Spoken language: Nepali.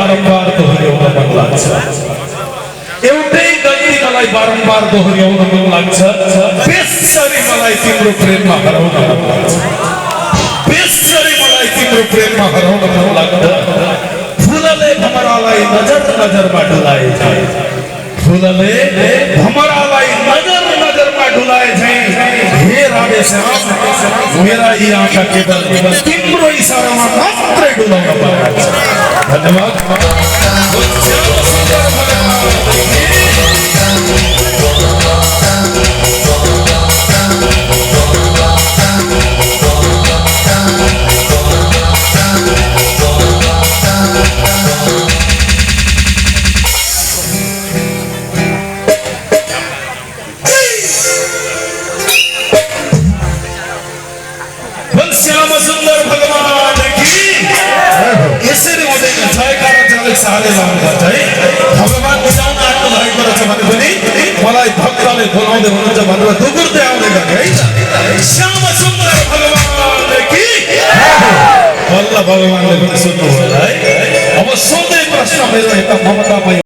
बारम्बार दोहोऱ्याउन मन लाग्छ एउटै गल्ती मलाई बारम्बार दोहोऱ्याउन मन लाग्छ बेसरी मलाई तिम्रो प्रेममा हराउन मन लाग्छ बेसरी मलाई तिम्रो प्रेममा हराउन मन लाग्छ फुलले भमरालाई नजर नजरमा डुलाए झै फुलले भमरालाई नजर नजरमा डुलाए झै हे राधे श्याम मेरा यी आँखा केवल तिम्रो इशारामा मात्रै डुलाउन पर्छ धन्यवाद श्याम सुंदर भगवान की यसरी हुँदैन जयकारा जसले साले लाउनुपर्छ है भगवान बिचाउन आएको भएको रहेछ भने पनि मलाई भक्तले बोलाउँदै हुनुहुन्छ भनेर दुगुर्दै आउँदै गरे है श्याम सुंदर भगवान की बल्ल भगवानले पनि सोध्नु होला है अब सोध्दै प्रश्न मेरो एउटा ममतामय